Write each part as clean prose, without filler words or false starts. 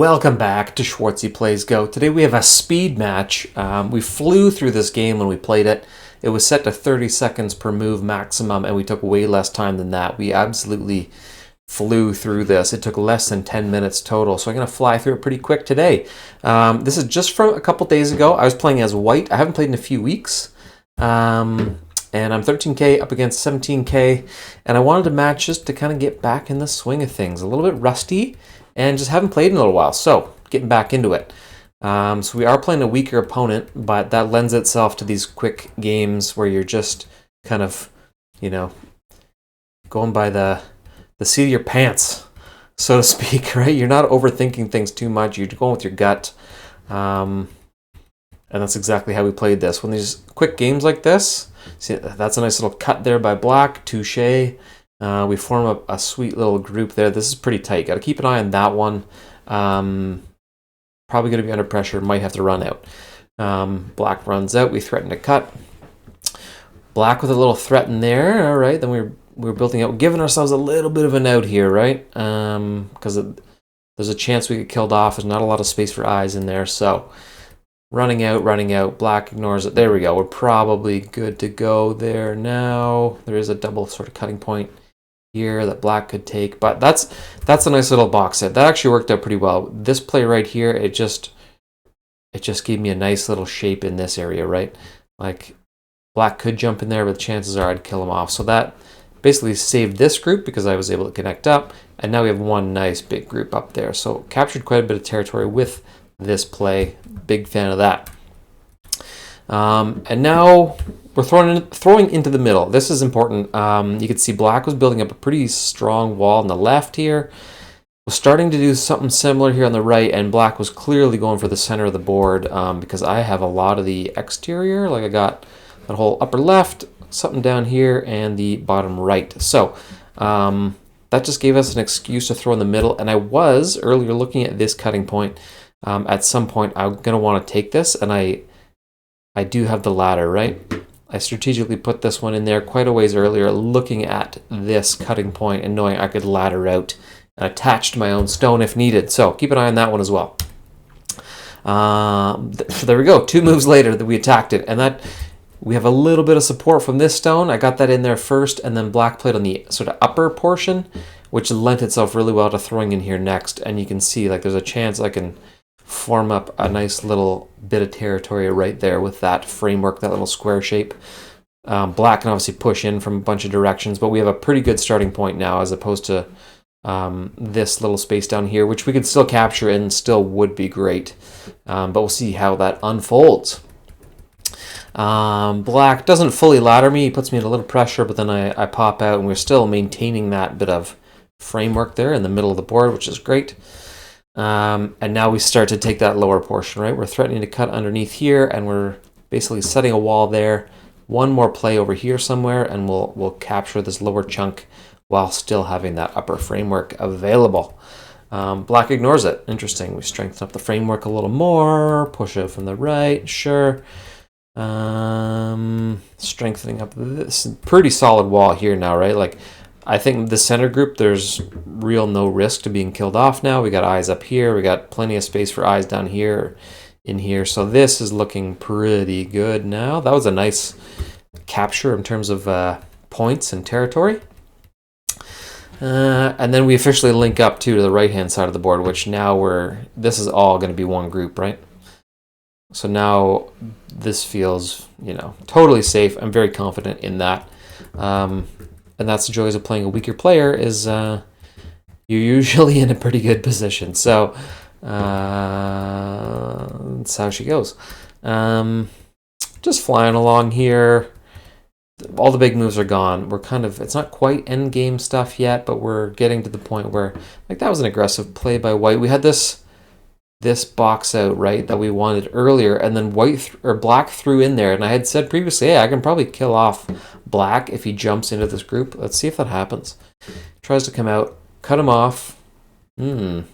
Welcome back to Schwartzy Plays Go. Today we have a speed match. We flew through this game when we played it. It was set to 30 seconds per move maximum, and we took way less time than that. We absolutely flew through this. It took less than 10 minutes total, so I'm going to fly through it pretty quick today. This is just from a couple days ago. I was playing as white. I haven't played in a few weeks. And I'm 13k up against 17k, and I wanted to match just to kind of get back in the swing of things. A little bit rusty, and just haven't played in a little while, so getting back into it. So we are playing a weaker opponent, but that lends itself to these quick games where you're just kind of, going by the seat of your pants, so to speak, right? You're not overthinking things too much. You're going with your gut. And that's exactly how we played this. When these quick games like this, see, that's a nice little cut there by black, touche. We form a sweet little group there. This is pretty tight. Got to keep an eye on that one. Probably going to be under pressure. Might have to run out. Black runs out. We threaten to cut. Black with a little threat in there. All right. Then we're building out, giving ourselves a little bit of an out here, right? Because there's a chance we get killed off. There's not a lot of space for eyes in there. So running out. Black ignores it. There we go. We're probably good to go there now. There is a double sort of cutting point here that black could take, but that's a nice little box set. That actually worked out pretty well. This play right here, it just gave me a nice little shape in this area, right? Like black could jump in there, but the chances are I'd kill him off. So that basically saved this group because I was able to connect up, and now we have one nice big group up there. So captured quite a bit of territory with this play. Big fan of that. And now we're throwing into the middle. This is important. You can see black was building up a pretty strong wall on the left here. Was starting to do something similar here on the right, and black was clearly going for the center of the board because I have a lot of the exterior. Like I got that whole upper left, something down here, and the bottom right. So that just gave us an excuse to throw in the middle. And I was earlier looking at this cutting point. At some point, I'm going to want to take this, and I do have the ladder, right? I strategically put this one in there quite a ways earlier, looking at this cutting point and knowing I could ladder out and attach to my own stone if needed. So keep an eye on that one as well. There we go. 2 moves later that we attacked it, and that we have a little bit of support from this stone. I got that in there first, and then black played on the sort of upper portion, which lent itself really well to throwing in here next. And you can see like there's a chance I can form up a nice little bit of territory right there with that framework, that little square shape. Black can obviously push in from a bunch of directions, but we have a pretty good starting point now as opposed to this little space down here, which we could still capture and still would be great. But we'll see how that unfolds. Black doesn't fully ladder me. He puts me in a little pressure, but then I pop out, and we're still maintaining that bit of framework there in the middle of the board, which is great. And now we start to take that lower portion, right? We're threatening to cut underneath here, and we're basically setting a wall there. One more play over here somewhere, and we'll capture this lower chunk while still having that upper framework available. Black ignores it. Interesting. We strengthen up the framework a little more, push it from the right, sure. Strengthening up this pretty solid wall here now, right? Like I think the center group, there's real no risk to being killed off now. We got eyes up here. We got plenty of space for eyes down here, in here. So this is looking pretty good now. That was a nice capture in terms of points and territory. And then we officially link up to the right-hand side of the board, which now this is all going to be one group, right? So now this feels, totally safe. I'm very confident in that. And that's the joys of playing a weaker player is you're usually in a pretty good position. So that's how she goes. Just flying along here. All the big moves are gone. It's not quite end game stuff yet, but we're getting to the point where, like, that was an aggressive play by white. We had this box out, right, that we wanted earlier, and then black threw in there, and I had said previously, hey, I can probably kill off black if he jumps into this group. Let's see if that happens. Tries to come out, cut him off. So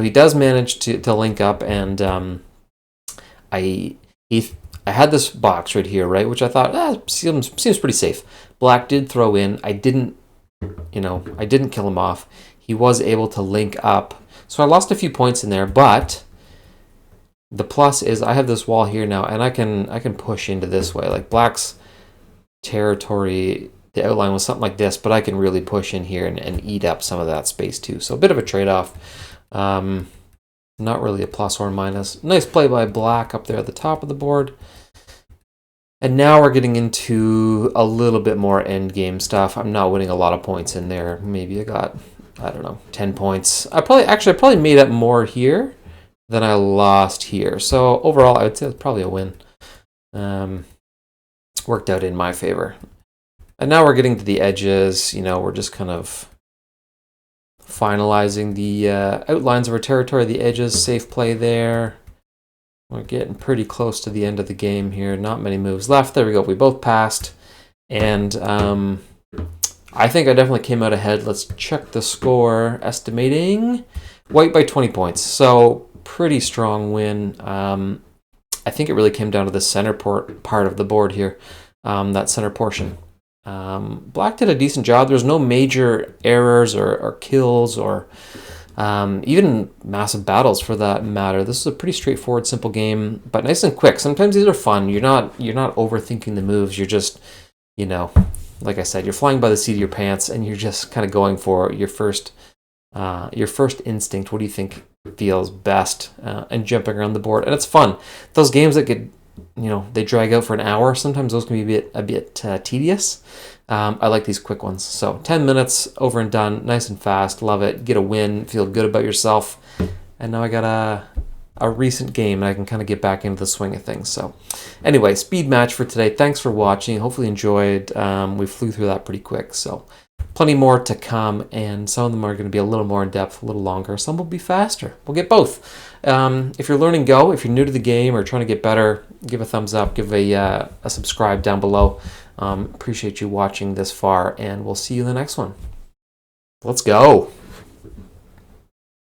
he does manage to link up, and I had this box right here, right, which I thought seems pretty safe. Black did throw in. I didn't kill him off. He was able to link up. So I lost a few points in there, but the plus is I have this wall here now, and I can push into this way. Like black's territory, the outline was something like this, but I can really push in here and eat up some of that space too. So a bit of a trade-off. Not really a plus or minus. Nice play by black up there at the top of the board. And now we're getting into a little bit more end game stuff. I'm not winning a lot of points in there. Maybe I got, I don't know, 10 points. I probably made up more here than I lost here. So overall, I would say it's probably a win. Worked out in my favor. And now we're getting to the edges. You know, we're just kind of finalizing the outlines of our territory, the edges, safe play there. We're getting pretty close to the end of the game here. Not many moves left. There we go. We both passed. And I think I definitely came out ahead. Let's check the score. Estimating white by 20 points. So pretty strong win. I think it really came down to the center part of the board here, that center portion. Black did a decent job. There's no major errors or kills or even massive battles for that matter. This is a pretty straightforward, simple game, but nice and quick. Sometimes these are fun. You're not overthinking the moves. You're just, you know, like I said, you're flying by the seat of your pants, and you're just kind of going for your first instinct. What do you think feels best? And jumping around the board, and it's fun. Those games that get, you know, they drag out for an hour. Sometimes those can be a bit tedious. I like these quick ones. So 10 minutes, over and done, nice and fast. Love it. Get a win, feel good about yourself. And now I got a recent game, and I can kind of get back into the swing of things. So anyway, speed match for today. Thanks for watching. Hopefully you enjoyed. We flew through that pretty quick. So plenty more to come, and some of them are going to be a little more in depth, a little longer. Some will be faster. We'll get both. If you're learning Go, if you're new to the game or trying to get better, give a thumbs up, give a subscribe down below. Appreciate you watching this far, and we'll see you in the next one. Let's go.